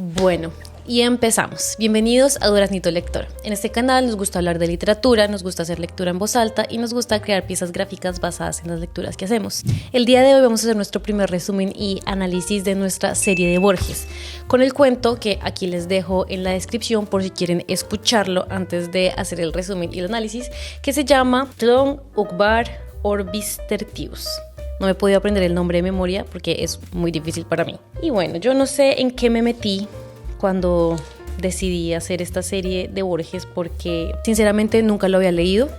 Bueno, y empezamos. Bienvenidos a Duraznito Lector. En este canal nos gusta hablar de literatura, nos gusta hacer lectura en voz alta y nos gusta crear piezas gráficas basadas en las lecturas que hacemos. El día de hoy vamos a hacer nuestro primer resumen y análisis de nuestra serie de Borges, con el cuento que aquí les dejo en la descripción por si quieren escucharlo antes de hacer el resumen y el análisis, que se llama Tlön Uqbar Orbis Tertius. No me he podido aprender el nombre de memoria porque es muy difícil para mí. Y bueno, yo no sé en qué me metí cuando decidí hacer esta serie de Borges porque sinceramente nunca lo había leído.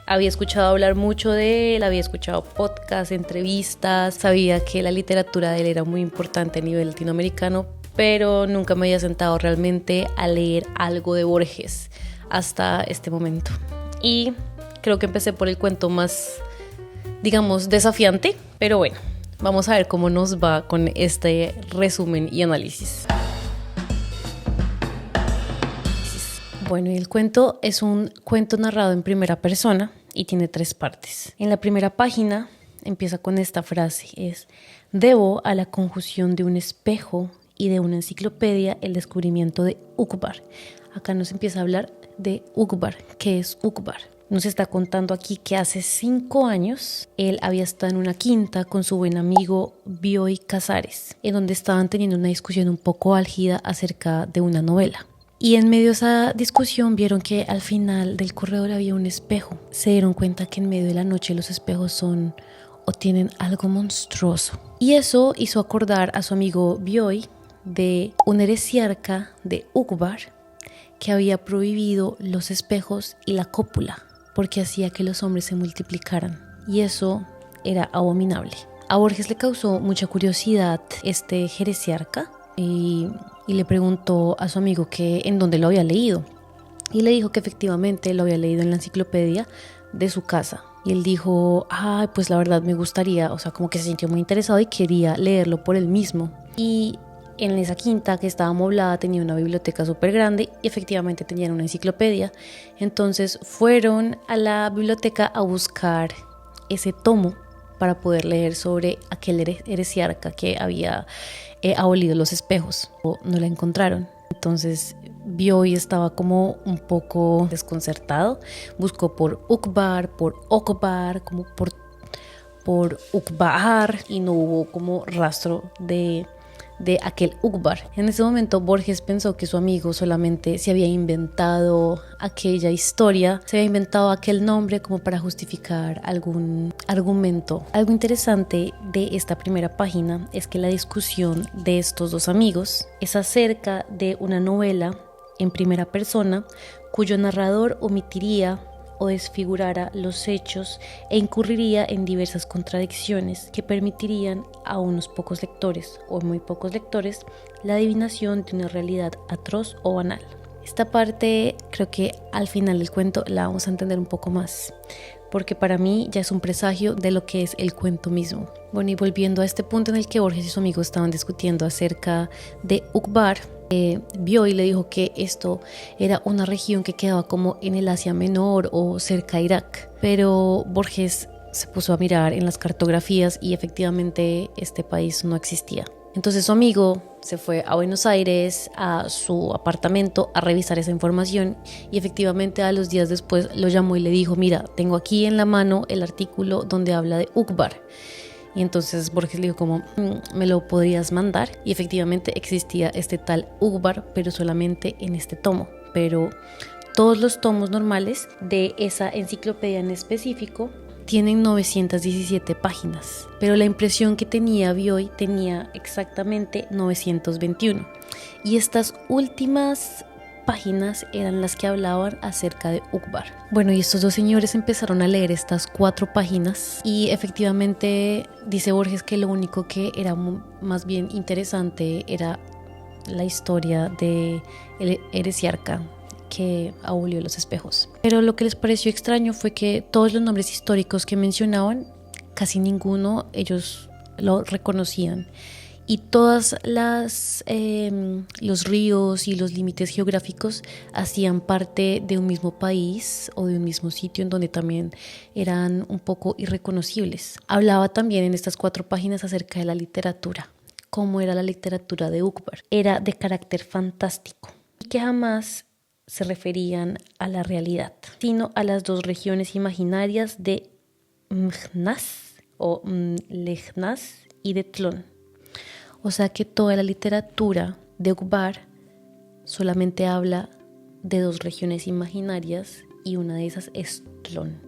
Había escuchado hablar mucho de él, había escuchado podcasts, entrevistas, sabía que la literatura de él era muy importante a nivel latinoamericano, pero nunca me había sentado realmente a leer algo de Borges hasta este momento. Y creo que empecé por el cuento más, digamos, desafiante, pero bueno, vamos a ver cómo nos va con este resumen y análisis. Bueno, y el cuento es un cuento narrado en primera persona y tiene 3 partes. En la primera página empieza con esta frase, es: debo a la conjunción de un espejo y de una enciclopedia el descubrimiento de Uqbar. Acá nos empieza a hablar de Uqbar. ¿Qué es Uqbar? Nos está contando aquí que hace 5 años él había estado en una quinta con su buen amigo Bioy Casares, en donde estaban teniendo una discusión un poco álgida acerca de una novela. Y en medio de esa discusión vieron que al final del corredor había un espejo. Se dieron cuenta que en medio de la noche los espejos son o tienen algo monstruoso. Y eso hizo acordar a su amigo Bioy de un heresiarca de Uqbar que había prohibido los espejos y la cópula porque hacía que los hombres se multiplicaran. Y eso era abominable. A Borges le causó mucha curiosidad este heresiarca y le preguntó a su amigo que en dónde lo había leído, y le dijo que efectivamente lo había leído en la enciclopedia de su casa. Y él dijo, pues la verdad me gustaría, o sea, como que se sintió muy interesado y quería leerlo por él mismo. Y en esa quinta que estaba amoblada tenía una biblioteca súper grande y efectivamente tenían una enciclopedia. Entonces fueron a la biblioteca a buscar ese tomo para poder leer sobre aquel heresiarca que había abolido los espejos. No la encontraron. Entonces Bioy estaba como un poco desconcertado. Buscó por Uqbar, por Oqbar, como por Uqbar, y no hubo como rastro de aquel Uqbar. En ese momento Borges pensó que su amigo solamente se había inventado aquella historia, se había inventado aquel nombre como para justificar algún argumento. Algo interesante de esta primera página es que la discusión de estos dos amigos es acerca de una novela en primera persona cuyo narrador omitiría o desfigurara los hechos e incurriría en diversas contradicciones que permitirían a unos pocos lectores o muy pocos lectores la adivinación de una realidad atroz o banal. Esta parte creo que al final del cuento la vamos a entender un poco más, porque para mí ya es un presagio de lo que es el cuento mismo. Bueno, y volviendo a este punto en el que Borges y su amigo estaban discutiendo acerca de Uqbar, Bioy le dijo que esto era una región que quedaba como en el Asia Menor o cerca de Irak, pero Borges se puso a mirar en las cartografías y efectivamente este país no existía. Entonces su amigo se fue a Buenos Aires, a su apartamento, a revisar esa información, y efectivamente a los días después lo llamó y le dijo: mira, tengo aquí en la mano el artículo donde habla de Uqbar. Y entonces Borges le dijo como, ¿me lo podrías mandar? Y efectivamente existía este tal Uqbar, pero solamente en este tomo. Pero todos los tomos normales de esa enciclopedia en específico tienen 917 páginas, pero la impresión que tenía Bioy tenía exactamente 921. Y estas últimas páginas eran las que hablaban acerca de Uqbar. Bueno, y estos dos señores empezaron a leer estas 4 páginas y efectivamente dice Borges que lo único que era más bien interesante era la historia de el heresiarca que abolió los espejos. Pero lo que les pareció extraño fue que todos los nombres históricos que mencionaban, casi ninguno ellos lo reconocían. Y todas los ríos y los límites geográficos hacían parte de un mismo país o de un mismo sitio en donde también eran un poco irreconocibles. Hablaba también en estas 4 páginas acerca de la literatura, cómo era la literatura de Ukbar. Era de carácter fantástico y que jamás se referían a la realidad, sino a las dos regiones imaginarias de Mjnas o Lehnaz y de Tlön. O sea que toda la literatura de Ukbar solamente habla de dos regiones imaginarias y una de esas es Tlön,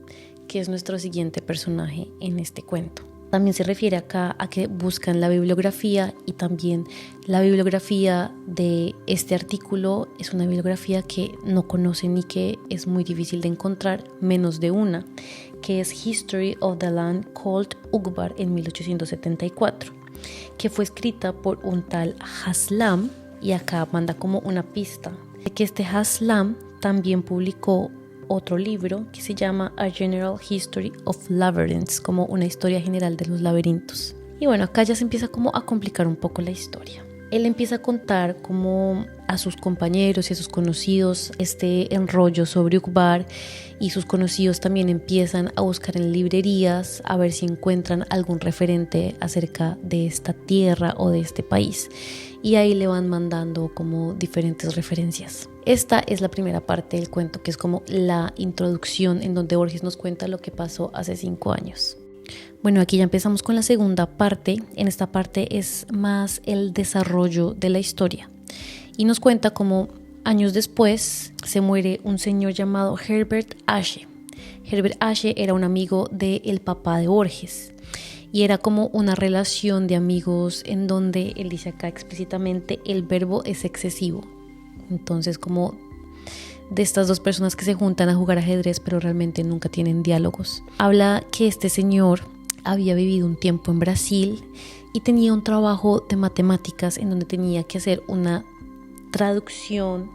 que es nuestro siguiente personaje en este cuento. También se refiere acá a que buscan la bibliografía y también la bibliografía de este artículo es una bibliografía que no conocen y que es muy difícil de encontrar, menos de una, que es History of the Land Called Ukbar en 1874, que fue escrita por un tal Haslam, y acá manda como una pista de que este Haslam también publicó otro libro que se llama A General History of Labyrinths, como una historia general de los laberintos. Y bueno, acá ya se empieza como a complicar un poco la historia. Él empieza a contar como a sus compañeros y a sus conocidos este enrollo sobre Ukbar, y sus conocidos también empiezan a buscar en librerías a ver si encuentran algún referente acerca de esta tierra o de este país, y ahí le van mandando como diferentes referencias. Esta es la primera parte del cuento, que es como la introducción en donde Borges nos cuenta lo que pasó hace 5 años. Bueno, aquí ya empezamos con la segunda parte. En esta parte es más el desarrollo de la historia y nos cuenta cómo años después se muere un señor llamado Herbert Ashe. Herbert Ashe era un amigo del papá de Borges y era como una relación de amigos en donde él dice acá explícitamente el verbo es excesivo. Entonces, como de estas dos personas que se juntan a jugar ajedrez pero realmente nunca tienen diálogos. Habla que este señor había vivido un tiempo en Brasil y tenía un trabajo de matemáticas en donde tenía que hacer una traducción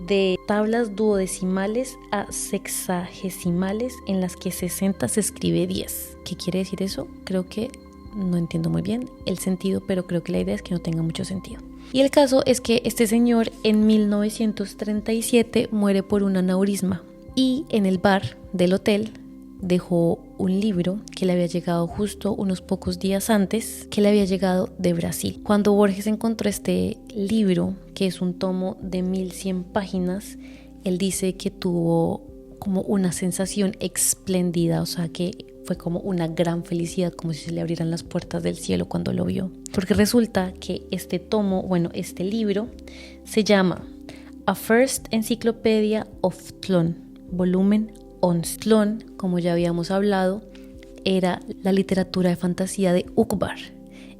de tablas duodecimales a sexagesimales en las que 60 se escribe 10. ¿Qué quiere decir eso? Creo que no entiendo muy bien el sentido, pero creo que la idea es que no tenga mucho sentido. Y el caso es que este señor en 1937 muere por un aneurisma y en el bar del hotel dejó un libro que le había llegado justo unos pocos días antes, que le había llegado de Brasil. Cuando Borges encontró este libro, que es un tomo de 1100 páginas, él dice que tuvo como una sensación espléndida, o sea que fue como una gran felicidad, como si se le abrieran las puertas del cielo cuando lo vio. Porque resulta que este libro se llama A First Encyclopedia of Tlön, volumen 11. Tlön, como ya habíamos hablado, era la literatura de fantasía de Ukbar.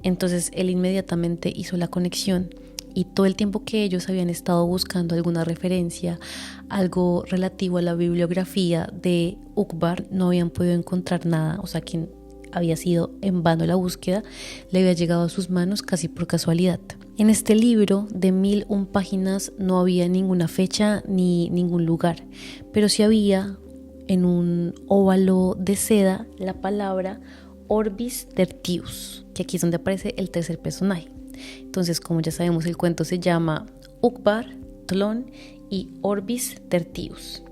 Entonces él inmediatamente hizo la conexión y todo el tiempo que ellos habían estado buscando alguna referencia, algo relativo a la bibliografía de Ukbar, no habían podido encontrar nada. O sea, quien había sido en vano la búsqueda, le había llegado a sus manos casi por casualidad. En este libro de 1001 páginas no había ninguna fecha ni ningún lugar, pero sí había en un óvalo de seda la palabra Orbis Tertius, que aquí es donde aparece el tercer personaje. Entonces, como ya sabemos, el cuento se llama Ukbar, Tlön y Orbis Tertius.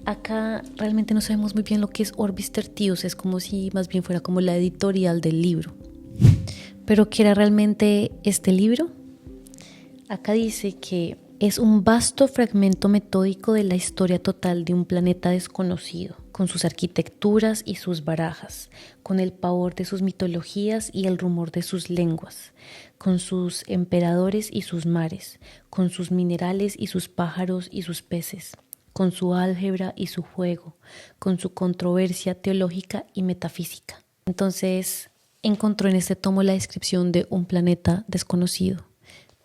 Acá realmente no sabemos muy bien lo que es Orbis Tertius, es como si más bien fuera como la editorial del libro. ¿Pero qué era realmente este libro? Acá dice que es un vasto fragmento metódico de la historia total de un planeta desconocido, con sus arquitecturas y sus barajas, con el pavor de sus mitologías y el rumor de sus lenguas, con sus emperadores y sus mares, con sus minerales y sus pájaros y sus peces, con su álgebra y su juego, con su controversia teológica y metafísica. Entonces, encontró en este tomo la descripción de un planeta desconocido.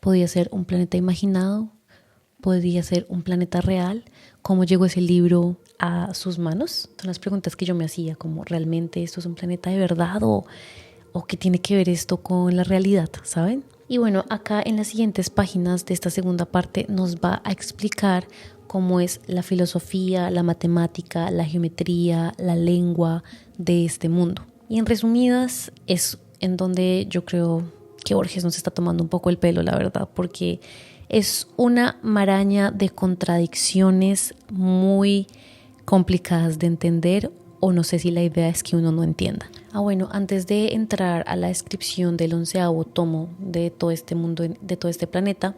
Podía ser un planeta imaginado, podría ser un planeta real. ¿Cómo llegó ese libro a sus manos? Son las preguntas que yo me hacía, como ¿realmente esto es un planeta de verdad o qué tiene que ver esto con la realidad? ¿Saben? Y bueno, acá en las siguientes páginas de esta segunda parte nos va a explicar cómo es la filosofía, la matemática, la geometría, la lengua de este mundo. Y en resumidas es en donde yo creo que Borges nos está tomando un poco el pelo, la verdad, porque es una maraña de contradicciones muy complicadas de entender, o no sé si la idea es que uno no entienda. Bueno, antes de entrar a la descripción del 11º tomo de todo este mundo, de todo este planeta,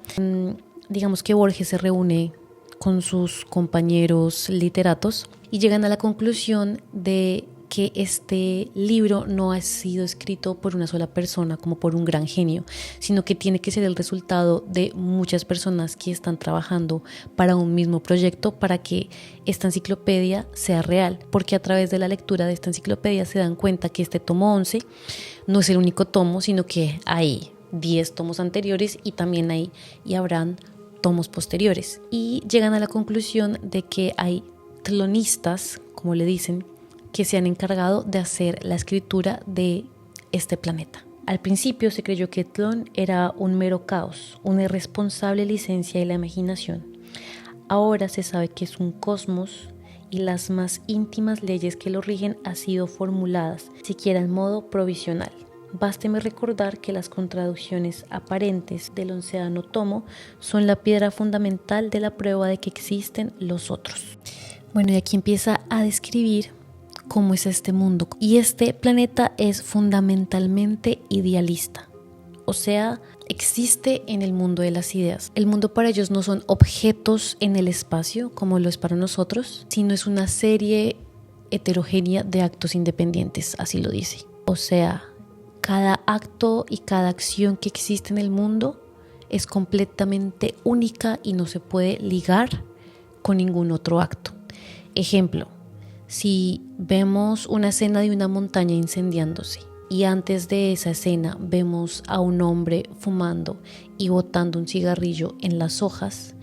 digamos que Borges se reúne con sus compañeros literatos y llegan a la conclusión de que este libro no ha sido escrito por una sola persona, como por un gran genio, sino que tiene que ser el resultado de muchas personas que están trabajando para un mismo proyecto para que esta enciclopedia sea real, porque a través de la lectura de esta enciclopedia se dan cuenta que este tomo 11 no es el único tomo, sino que hay 10 tomos anteriores y también hay y habrán tomos posteriores, y llegan a la conclusión de que hay tlonistas, como le dicen, que se han encargado de hacer la escritura de este planeta. Al principio se creyó que Tlön era un mero caos, una irresponsable licencia de la imaginación. Ahora se sabe que es un cosmos y las más íntimas leyes que lo rigen han sido formuladas, siquiera en modo provisional. Básteme recordar que las contradicciones aparentes del 11º tomo son la piedra fundamental de la prueba de que existen los otros. Bueno, y aquí empieza a describir cómo es este mundo. Y este planeta es fundamentalmente idealista. O sea, existe en el mundo de las ideas. El mundo para ellos no son objetos en el espacio, como lo es para nosotros, sino es una serie heterogénea de actos independientes, así lo dice. O sea, cada acto y cada acción que existe en el mundo es completamente única y no se puede ligar con ningún otro acto. Ejemplo, si vemos una escena de una montaña incendiándose y antes de esa escena vemos a un hombre fumando y botando un cigarrillo en las hojas,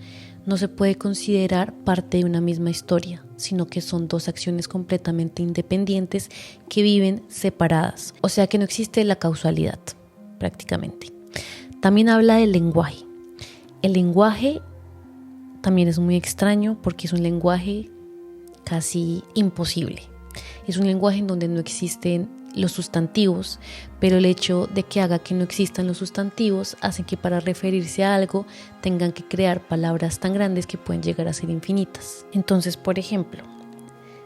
no se puede considerar parte de una misma historia, sino que son dos acciones completamente independientes que viven separadas. O sea que no existe la causalidad, prácticamente. También habla del lenguaje. El lenguaje también es muy extraño porque es un lenguaje casi imposible. Es un lenguaje en donde no existen los sustantivos, pero el hecho de que haga que no existan los sustantivos hace que para referirse a algo tengan que crear palabras tan grandes que pueden llegar a ser infinitas. Entonces, por ejemplo,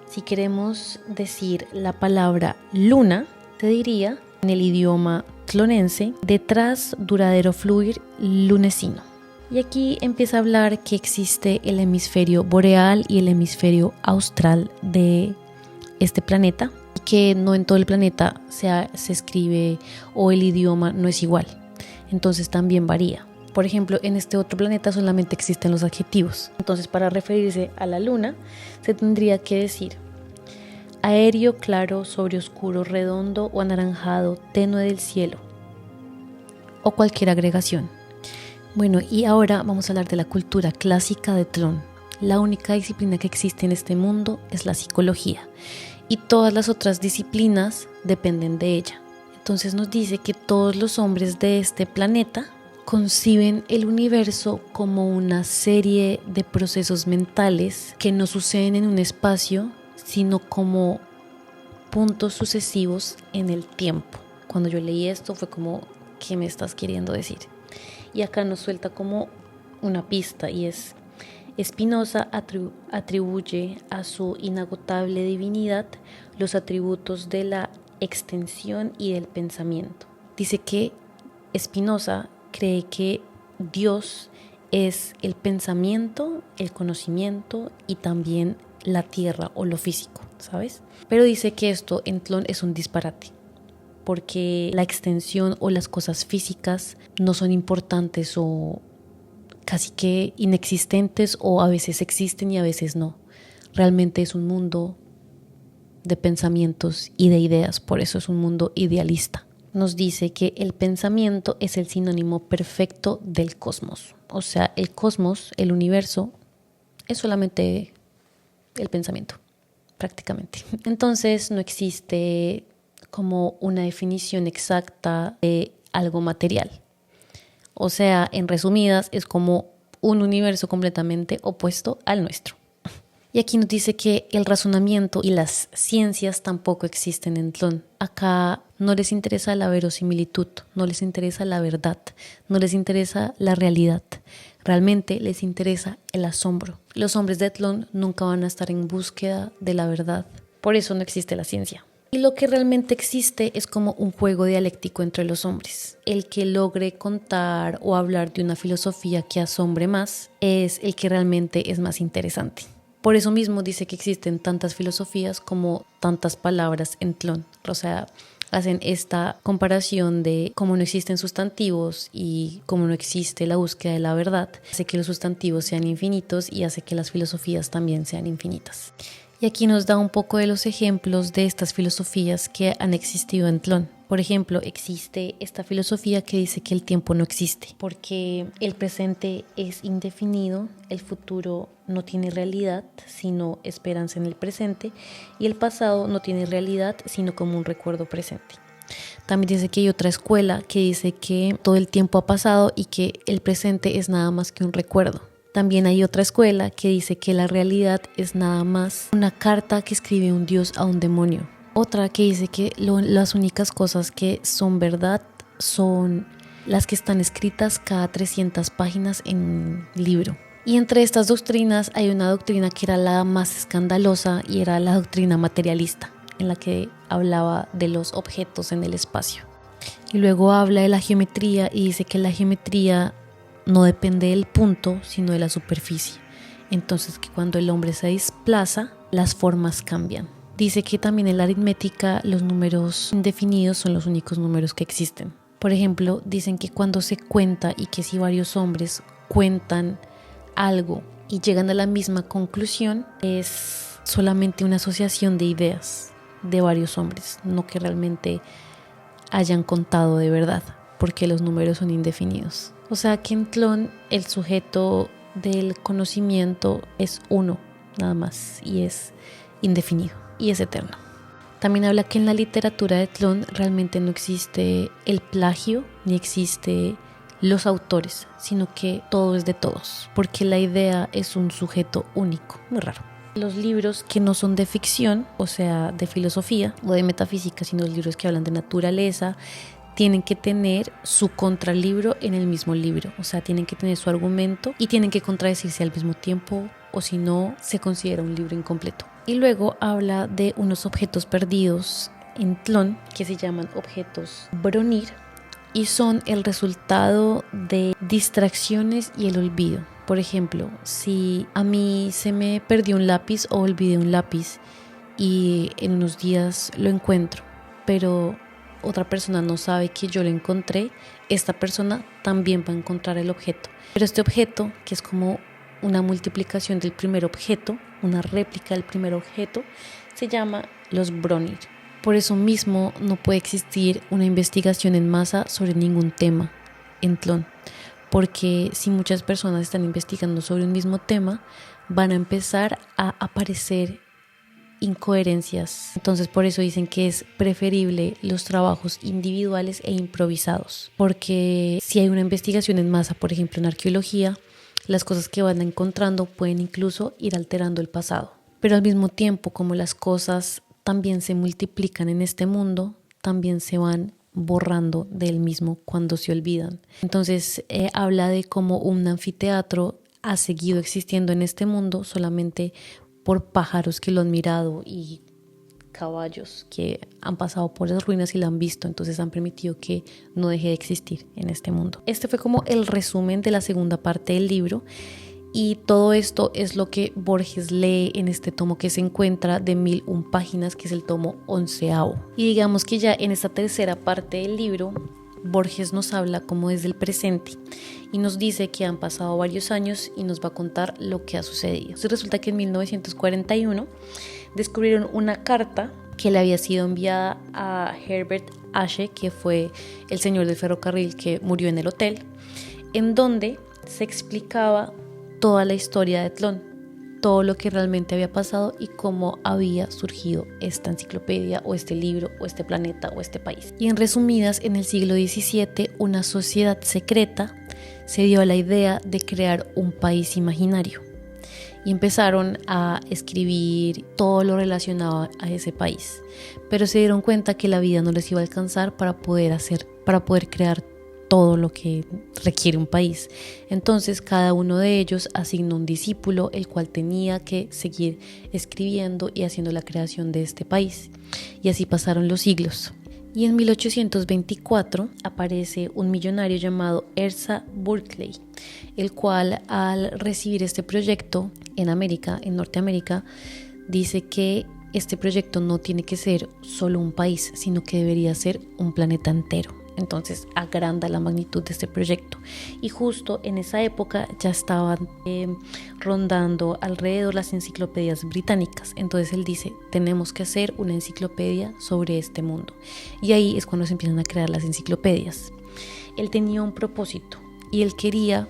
si queremos decir la palabra luna, te diría en el idioma tlonense, detrás duradero fluir lunesino. Y aquí empieza a hablar que existe el hemisferio boreal y el hemisferio austral de este planeta, y que no en todo el planeta se escribe o el idioma no es igual, entonces también varía. Por ejemplo, en este otro planeta solamente existen los adjetivos, entonces para referirse a la luna se tendría que decir aéreo, claro, sobre oscuro, redondo o anaranjado, tenue del cielo, o cualquier agregación. Bueno, y ahora vamos a hablar de la cultura clásica de Tlön. La única disciplina que existe en este mundo es la psicología y todas las otras disciplinas dependen de ella. Entonces nos dice que todos los hombres de este planeta conciben el universo como una serie de procesos mentales que no suceden en un espacio, sino como puntos sucesivos en el tiempo. Cuando yo leí esto fue como, ¿qué me estás queriendo decir? Y acá nos suelta como una pista y es: Spinoza atribuye a su inagotable divinidad los atributos de la extensión y del pensamiento. Dice que Spinoza cree que Dios es el pensamiento, el conocimiento y también la tierra o lo físico, ¿sabes? Pero dice que esto en Tlön es un disparate, porque la extensión o las cosas físicas no son importantes o casi que inexistentes, o a veces existen y a veces no. Realmente es un mundo de pensamientos y de ideas, por eso es un mundo idealista. Nos dice que el pensamiento es el sinónimo perfecto del cosmos. O sea, el cosmos, el universo, es solamente el pensamiento, prácticamente. Entonces no existe como una definición exacta de algo material. O sea, en resumidas, es como un universo completamente opuesto al nuestro. Y aquí nos dice que el razonamiento y las ciencias tampoco existen en Tlön. Acá no les interesa la verosimilitud, no les interesa la verdad, no les interesa la realidad. Realmente les interesa el asombro. Los hombres de Tlön nunca van a estar en búsqueda de la verdad. Por eso no existe la ciencia. Y lo que realmente existe es como un juego dialéctico entre los hombres. El que logre contar o hablar de una filosofía que asombre más es el que realmente es más interesante. Por eso mismo dice que existen tantas filosofías como tantas palabras en tlón. O sea, hacen esta comparación de cómo no existen sustantivos y cómo no existe la búsqueda de la verdad. Hace que los sustantivos sean infinitos y hace que las filosofías también sean infinitas. Y aquí nos da un poco de los ejemplos de estas filosofías que han existido en tlón. Por ejemplo, existe esta filosofía que dice que el tiempo no existe, porque el presente es indefinido, el futuro no tiene realidad, sino esperanza en el presente, y el pasado no tiene realidad, sino como un recuerdo presente. También dice que hay otra escuela que dice que todo el tiempo ha pasado y que el presente es nada más que un recuerdo. También hay otra escuela que dice que la realidad es nada más una carta que escribe un dios a un demonio. Otra que dice que las únicas cosas que son verdad son las que están escritas cada 300 páginas en un libro. Y entre estas doctrinas hay una doctrina que era la más escandalosa y era la doctrina materialista, en la que hablaba de los objetos en el espacio. Y luego habla de la geometría y dice que la geometría no depende del punto, sino de la superficie. Entonces que cuando el hombre se desplaza, las formas cambian. Dice que también en la aritmética los números indefinidos son los únicos números que existen. Por ejemplo, dicen que cuando se cuenta y que si varios hombres cuentan algo y llegan a la misma conclusión, es solamente una asociación de ideas de varios hombres, no que realmente hayan contado de verdad, porque los números son indefinidos. O sea que en tlón el sujeto del conocimiento es uno, nada más, y es indefinido y es eterno. También habla que en la literatura de tlón realmente no existe el plagio ni existe los autores, sino que todo es de todos, porque la idea es un sujeto único, muy raro. Los libros que no son de ficción, o sea, de filosofía o de metafísica, sino los libros que hablan de naturaleza, tienen que tener su contralibro en el mismo libro, o sea, tienen que tener su argumento y tienen que contradecirse al mismo tiempo, o si no, se considera un libro incompleto. Y luego habla de unos objetos perdidos en tlón que se llaman objetos Bronir y son el resultado de distracciones y el olvido. Por ejemplo, si a mí se me perdió un lápiz o olvidé un lápiz y en unos días lo encuentro, pero otra persona no sabe que yo lo encontré, esta persona también va a encontrar el objeto. Pero este objeto, que es como una multiplicación del primer objeto, una réplica del primer objeto, se llama los Bronir. Por eso mismo no puede existir una investigación en masa sobre ningún tema en tlón, porque si muchas personas están investigando sobre un mismo tema, van a empezar a aparecer incoherencias. Entonces por eso dicen que es preferible los trabajos individuales e improvisados, porque si hay una investigación en masa, por ejemplo en arqueología, las cosas que van encontrando pueden incluso ir alterando el pasado. Pero al mismo tiempo, como las cosas también se multiplican en este mundo, también se van borrando del mismo cuando se olvidan. Entonces habla de cómo un anfiteatro ha seguido existiendo en este mundo solamente por pájaros que lo han mirado y caballos que han pasado por las ruinas y la han visto, entonces han permitido que no deje de existir en este mundo. Este fue como el resumen de la segunda parte del libro y todo esto es lo que Borges lee en este tomo que se encuentra de 1001 páginas, que es el tomo 11º. Y digamos que ya en esta tercera parte del libro Borges nos habla como desde el presente y nos dice que han pasado varios años y nos va a contar lo que ha sucedido. Entonces resulta que en 1941 descubrieron una carta que le había sido enviada a Herbert Ashe, que fue el señor del ferrocarril que murió en el hotel, en donde se explicaba toda la historia de tlón, todo lo que realmente había pasado y cómo había surgido esta enciclopedia o este libro o este planeta o este país. Y en resumidas, en el siglo XVII una sociedad secreta se dio a la idea de crear un país imaginario y empezaron a escribir todo lo relacionado a ese país, pero se dieron cuenta que la vida no les iba a alcanzar para poder crear todo lo que requiere un país. Entonces cada uno de ellos asignó un discípulo, el cual tenía que seguir escribiendo y haciendo la creación de este país. Y así pasaron los siglos. Y en 1824 aparece un millonario llamado Herza Berkeley, el cual al recibir este proyecto en Norteamérica, dice que este proyecto no tiene que ser solo un país, sino que debería ser un planeta entero. Entonces agranda la magnitud de este proyecto. Y justo en esa época ya estaban rondando alrededor las enciclopedias británicas. Entonces él dice, tenemos que hacer una enciclopedia sobre este mundo. Y ahí es cuando se empiezan a crear las enciclopedias. Él tenía un propósito y él quería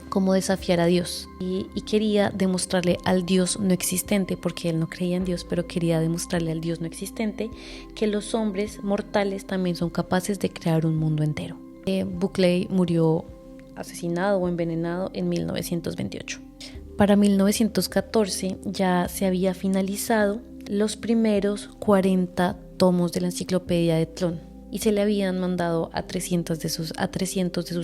como desafiar a Dios y quería demostrarle al Dios no existente, porque él no creía en Dios, pero quería demostrarle al Dios no existente que los hombres mortales también son capaces de crear un mundo entero. Berkeley murió asesinado o envenenado en 1928. Para 1914 ya se había finalizado los primeros 40 tomos de la enciclopedia de Tlön y se le habían mandado a 300 de sus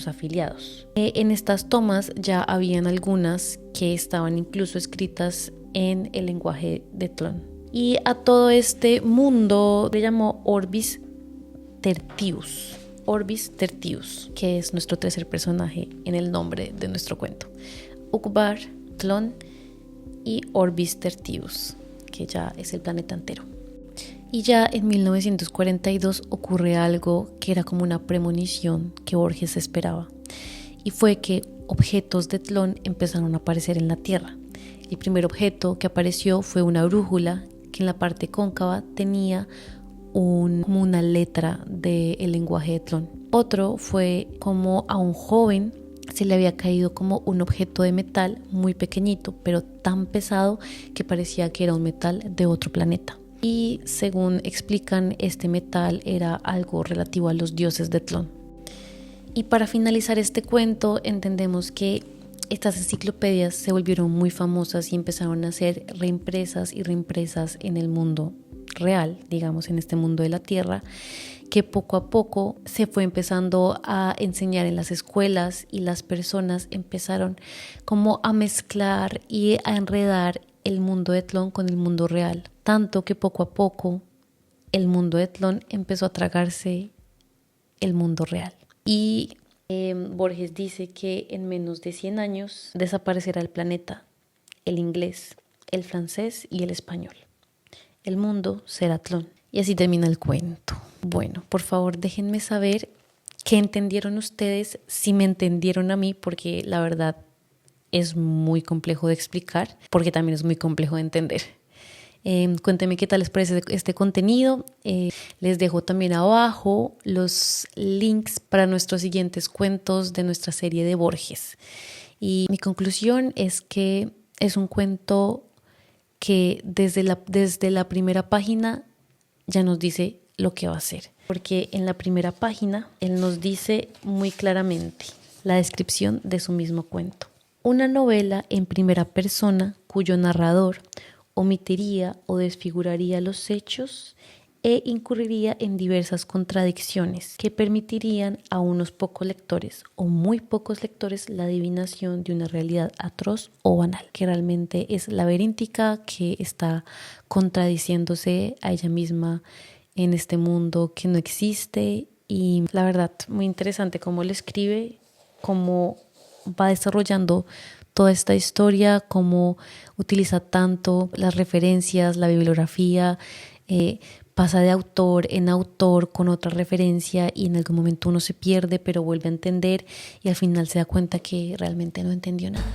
afiliados. En estas tomas ya habían algunas que estaban incluso escritas en el lenguaje de Tlön. Y a todo este mundo le llamó Orbis Tertius, que es nuestro tercer personaje en el nombre de nuestro cuento. Uqbar, Tlön y Orbis Tertius, que ya es el planeta entero. Y ya en 1942 ocurre algo que era como una premonición que Borges esperaba. Y fue que objetos de Tlön empezaron a aparecer en la Tierra. El primer objeto que apareció fue una brújula que en la parte cóncava tenía como una letra del lenguaje de Tlön. Otro fue como a un joven se le había caído como un objeto de metal muy pequeñito, pero tan pesado que parecía que era un metal de otro planeta. Y según explican, este metal era algo relativo a los dioses de Tlön. Y para finalizar este cuento, entendemos que estas enciclopedias se volvieron muy famosas y empezaron a ser reimpresas en el mundo real, digamos, en este mundo de la Tierra, que poco a poco se fue empezando a enseñar en las escuelas y las personas empezaron como a mezclar y a enredar el mundo de Tlön con el mundo real, tanto que poco a poco el mundo de Tlön empezó a tragarse el mundo real. Y Borges dice que en menos de 100 años desaparecerá el planeta, el inglés, el francés y el español. El mundo será Tlön. Y así termina el cuento. Bueno, por favor déjenme saber qué entendieron ustedes, si me entendieron a mí, porque la verdad es muy complejo de explicar, porque también es muy complejo de entender. Cuéntenme qué tal les parece este contenido. Les dejo también abajo los links para nuestros siguientes cuentos de nuestra serie de Borges. Y mi conclusión es que es un cuento que desde la primera página ya nos dice lo que va a hacer. Porque en la primera página él nos dice muy claramente la descripción de su mismo cuento. Una novela en primera persona cuyo narrador omitiría o desfiguraría los hechos e incurriría en diversas contradicciones que permitirían a unos pocos lectores o muy pocos lectores la adivinación de una realidad atroz o banal, que realmente es laberíntica, que está contradiciéndose a ella misma en este mundo que no existe. Y la verdad, muy interesante cómo lo escribe, cómo va desarrollando toda esta historia, cómo utiliza tanto las referencias, la bibliografía, pasa de autor en autor con otra referencia y en algún momento uno se pierde pero vuelve a entender y al final se da cuenta que realmente no entendió nada.